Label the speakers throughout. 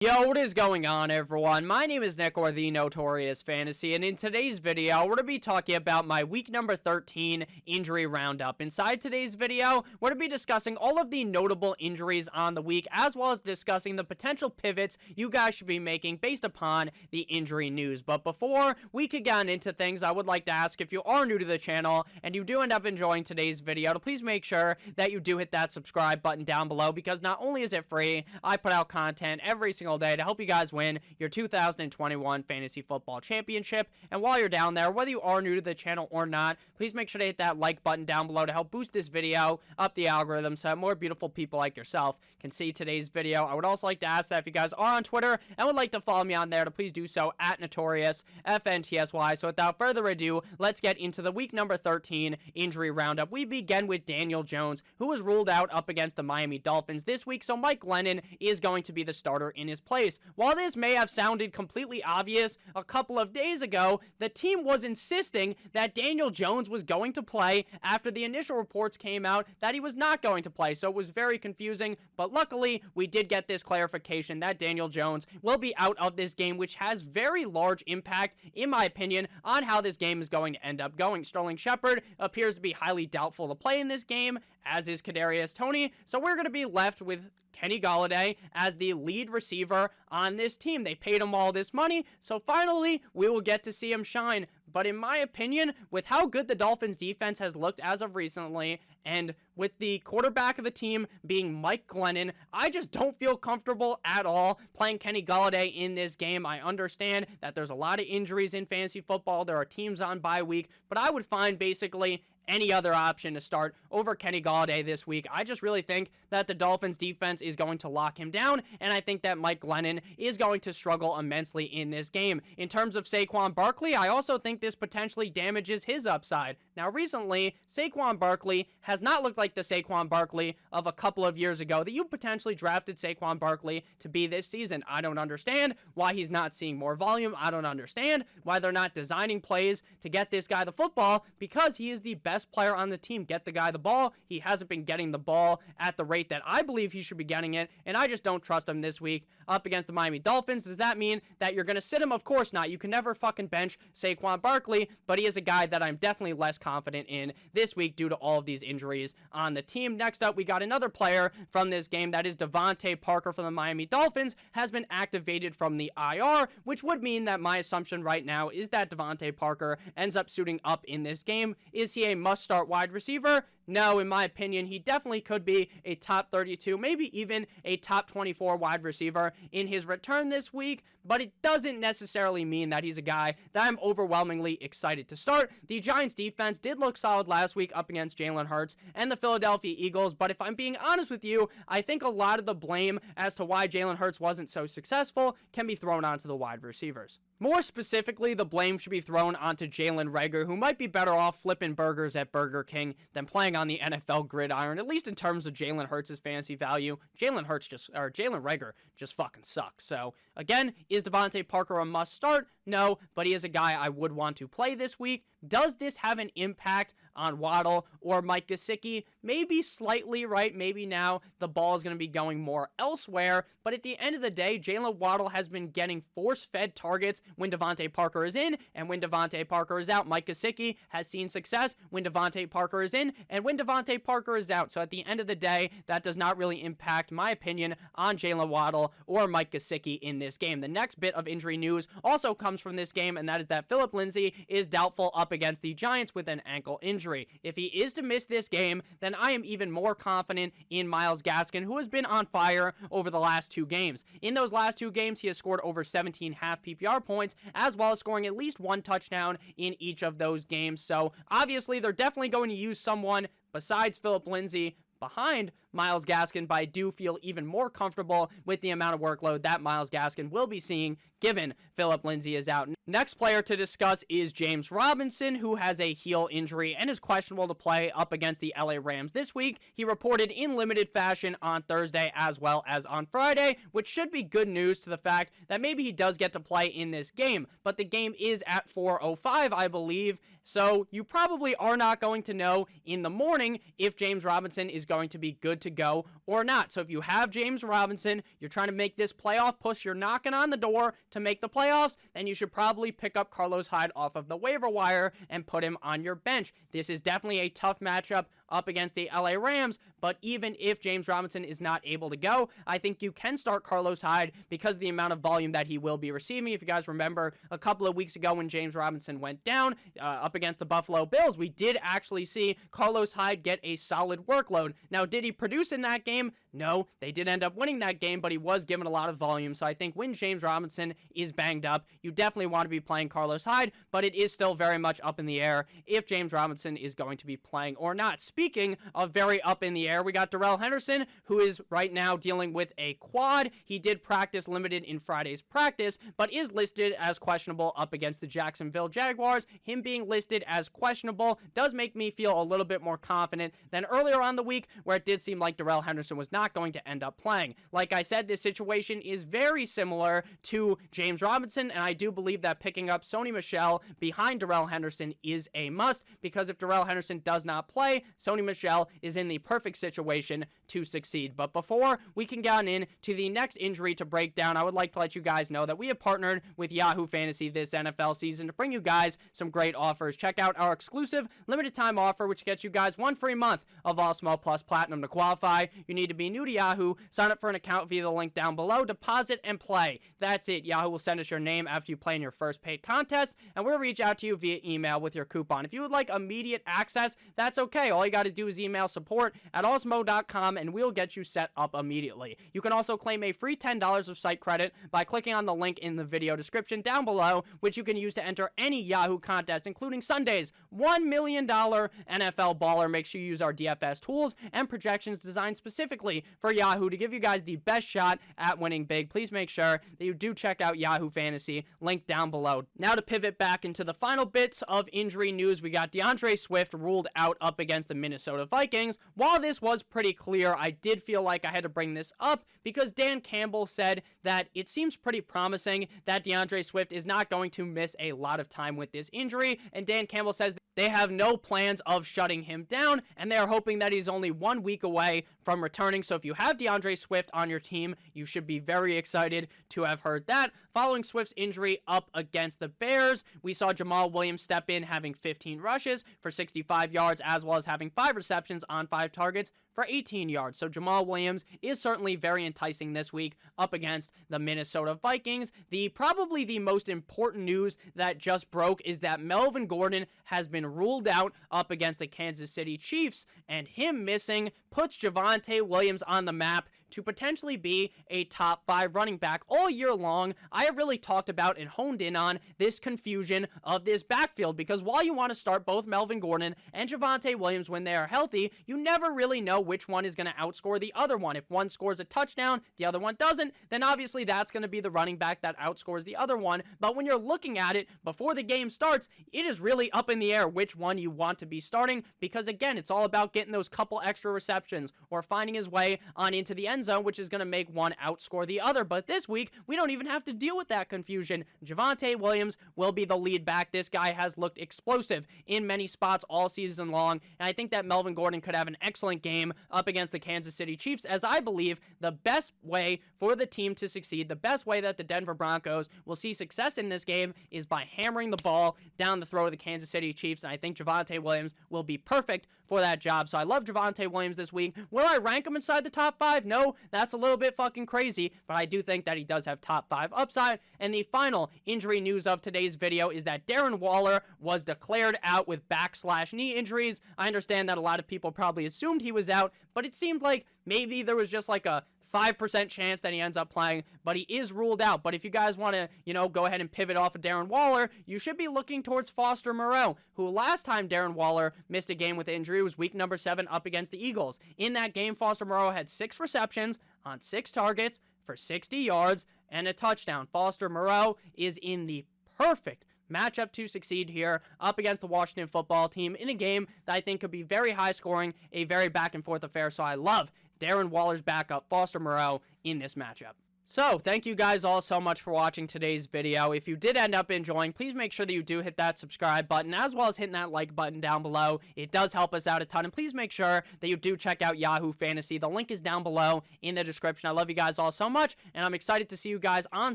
Speaker 1: Yo, what is going on, everyone? My name is Nick, or the Notorious Fantasy, and in today's video, we're going to be talking about my week number 13 injury roundup. Inside today's video, we're going to be discussing all of the notable injuries on the week, as well as discussing the potential pivots you guys should be making based upon the injury news. But before we could get into things, I would like to ask, if you are new to the channel and you do end up enjoying today's video, to please make sure that you do hit that subscribe button down below, because not only is it free, I put out content every single day to help you guys win your 2021 Fantasy Football Championship. And while you're down there, whether you are new to the channel or not, please make sure to hit that like button down below to help boost this video up the algorithm so that more beautiful people like yourself can see today's video. I would also like to ask that if you guys are on Twitter and would like to follow me on there, to please do so at Notorious FNTSY. So without further ado, let's get into the week number 13 injury roundup. We begin with Daniel Jones, who was ruled out up against the Miami Dolphins this week, so Mike Glennon is going to be the starter in his place. While this may have sounded completely obvious a couple of days ago, the team was insisting that Daniel Jones was going to play after the initial reports came out that he was not going to play, so it was very confusing. But luckily, we did get this clarification that Daniel Jones will be out of this game, which has very large impact, in my opinion, on how this game is going to end up going. Sterling Shepard appears to be highly doubtful to play in this game, as is Kadarius Toney, so we're going to be left with Kenny Golladay as the lead receiver on this team. They paid him all this money, so finally we will get to see him shine. But in my opinion, with how good the Dolphins defense has looked as of recently, and with the quarterback of the team being Mike Glennon, I just don't feel comfortable at all playing Kenny Golladay in this game. I understand that there's a lot of injuries in fantasy football. There are teams on bye week, but I would find basically any other option to start over Kenny Golladay this week. I just really think that the Dolphins defense is going to lock him down, and I think that Mike Glennon is going to struggle immensely in this game. In terms of Saquon Barkley, I also think this potentially damages his upside. Now, recently, Saquon Barkley has not looked like the Saquon Barkley of a couple of years ago that you potentially drafted Saquon Barkley to be this season. I don't understand why he's not seeing more volume. I don't understand why they're not designing plays to get this guy the football, because he is the best player on the team. Get the guy the ball. He hasn't been getting the ball at the rate that I believe he should be getting it, and I just don't trust him this week up against the Miami Dolphins. Does that mean that you're going to sit him? Of course not. You can never fucking bench Saquon Barkley, but he is a guy that I'm definitely less confident in this week due to all of these injuries on the team. Next up, we got another player from this game. That is Devante Parker from the Miami Dolphins has been activated from the IR, which would mean that my assumption right now is that Devante Parker ends up suiting up in this game. Is he a must-start wide receiver? No, in my opinion, he definitely could be a top 32, maybe even a top 24 wide receiver in his return this week, but it doesn't necessarily mean that he's a guy that I'm overwhelmingly excited to start. The Giants defense did look solid last week up against Jalen Hurts and the Philadelphia Eagles, but if I'm being honest with you, I think a lot of the blame as to why Jalen Hurts wasn't so successful can be thrown onto the wide receivers. More specifically, the blame should be thrown onto Jalen Reagor, who might be better off flipping burgers at Burger King than playing on the NFL gridiron, at least in terms of Jalen Hurts' fantasy value. Jalen Reagor just fucking sucks. So, again, is Devante Parker a must start? No, but he is a guy I would want to play this week. Does this have an impact on Waddle or Mike Gesicki? Maybe slightly, right? Maybe now the ball is going to be going more elsewhere, but at the end of the day, Jalen Waddle has been getting force-fed targets when Devante Parker is in, and when Devante Parker is out. Mike Gesicki has seen success when Devante Parker is in, and when Devante Parker is out. So at the end of the day, that does not really impact my opinion on Jalen Waddle or Mike Gesicki in this game. The next bit of injury news also comes from this game, and that is that Phillip Lindsay is doubtful up against the Giants with an ankle injury. If he is to miss this game, then I am even more confident in Myles Gaskin, who has been on fire over the last two games. In those last two games, he has scored over 17 half PPR points, as well as scoring at least one touchdown in each of those games. So obviously, they're definitely going to use someone besides Phillip Lindsay behind Myles Gaskin, but I do feel even more comfortable with the amount of workload that Myles Gaskin will be seeing given Phillip Lindsay is out. Next player to discuss is James Robinson, who has a heel injury and is questionable to play up against the LA Rams this week. He reported in limited fashion on Thursday as well as on Friday, which should be good news to the fact that maybe he does get to play in this game. But the game is at 4:05, I believe, so you probably are not going to know in the morning if James Robinson is going to be good to go or not. So if you have James Robinson, you're trying to make this playoff push, you're knocking on the door to make the playoffs, then you should probably pick up Carlos Hyde off of the waiver wire and put him on your bench. This is definitely a tough matchup up against the LA Rams, but even if James Robinson is not able to go, I think you can start Carlos Hyde because of the amount of volume that he will be receiving. If you guys remember a couple of weeks ago when James Robinson went down up against the Buffalo Bills, we did actually see Carlos Hyde get a solid workload. Now, did he produce in that game? No, they did end up winning that game, but he was given a lot of volume. So I think when James Robinson is banged up, you definitely want to be playing Carlos Hyde, but it is still very much up in the air if James Robinson is going to be playing or not. Speaking of very up in the air, we got Darrell Henderson, who is right now dealing with a quad. He did practice limited in Friday's practice, but is listed as questionable up against the Jacksonville Jaguars. Him being listed as questionable does make me feel a little bit more confident than earlier on the week, where it did seem like Darrell Henderson was not going to end up playing. Like I said, this situation is very similar to James Robinson, and I do believe that picking up Sony Michel behind Darrell Henderson is a must, because if Darrell Henderson does not play, Sony Michel is in the perfect situation to succeed. But before we can get on in to the next injury to break down, I would like to let you guys know that we have partnered with Yahoo Fantasy this NFL season to bring you guys some great offers. Check out our exclusive limited time offer, which gets you guys 1 free month of Awesemo Plus Platinum. To qualify, you need to be new to Yahoo, sign up for an account via the link down below, deposit and play. That's it. Yahoo will send us your name after you play in your first paid contest, and we'll reach out to you via email with your coupon. If you would like immediate access, that's okay. All you got to do is email support@awesemo.com and we'll get you set up immediately. You can also claim a free $10 of site credit by clicking on the link in the video description down below, which you can use to enter any Yahoo contest, including Sunday's $1 million NFL baller. Make sure you use our DFS tools and projections designed specifically for Yahoo to give you guys the best shot at winning big. Please make sure that you do check out Yahoo Fantasy, link down below. Now to pivot back into the final bits of injury news, we got DeAndre Swift ruled out up against the Minnesota Vikings. While this was pretty clear, I did feel like I had to bring this up because Dan Campbell said that it seems pretty promising that DeAndre Swift is not going to miss a lot of time with this injury, and Dan Campbell says they have no plans of shutting him down, and they are hoping that he's only 1 week away from returning. So if you have DeAndre Swift on your team, you should be very excited to have heard that. Following Swift's injury up against the Bears, we saw Jamaal Williams step in, having 15 rushes for 65 yards, as well as having 5 receptions on 5 targets for 18 yards. So Jamaal Williams is certainly very enticing this week up against the Minnesota Vikings. Probably the most important news that just broke is that Melvin Gordon has been ruled out up against the Kansas City Chiefs, and him missing puts Javonte Williams on the map to potentially be a top 5 running back. All year long, I have really talked about and honed in on this confusion of this backfield, because while you want to start both Melvin Gordon and Javonte Williams when they are healthy, you never really know which one is going to outscore the other one. If one scores a touchdown, the other one doesn't, then obviously that's going to be the running back that outscores the other one. But when you're looking at it before the game starts, it is really up in the air which one you want to be starting, because again, it's all about getting those couple extra receptions or finding his way on into the end zone, which is going to make one outscore the other. But this week, we don't even have to deal with that confusion. Javonte Williams will be the lead back. This guy has looked explosive in many spots all season long, and I think that Melvin Gordon could have an excellent game up against the Kansas City Chiefs, as I believe the best way for the team to succeed, the best way that the Denver Broncos will see success in this game, is by hammering the ball down the throat of the Kansas City Chiefs, and I think Javonte Williams will be perfect for that job. So I love Javonte Williams this week. Will I rank him inside the top 5? No, that's a little bit fucking crazy, but I do think that he does have top 5 upside. And the final injury news of today's video is that Darren Waller was declared out with back/knee injuries. I understand that a lot of people probably assumed he was out, but it seemed like maybe there was just like a 5% chance that he ends up playing, but he is ruled out. But if you guys want to, go ahead and pivot off of Darren Waller, you should be looking towards Foster Moreau, who last time Darren Waller missed a game with injury was week number 7 up against the Eagles. In that game, Foster Moreau had 6 receptions on 6 targets for 60 yards, and a touchdown. Foster Moreau is in the perfect matchup to succeed here up against the Washington football team in a game that I think could be very high scoring, a very back and forth affair. So I love Darren Waller's backup, Foster Moreau, in this matchup. So, thank you guys all so much for watching today's video. If you did end up enjoying, please make sure that you do hit that subscribe button, as well as hitting that like button down below. It does help us out a ton, and please make sure that you do check out Yahoo Fantasy. The link is down below in the description. I love you guys all so much, and I'm excited to see you guys on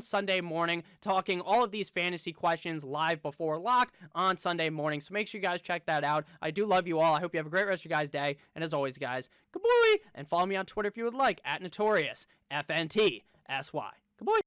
Speaker 1: Sunday morning talking all of these fantasy questions live before lock on Sunday morning. So make sure you guys check that out. I do love you all. I hope you have a great rest of your guys' day, and as always, guys, good boy, and follow me on Twitter if you would like, @NotoriousFNTSY. Good boy.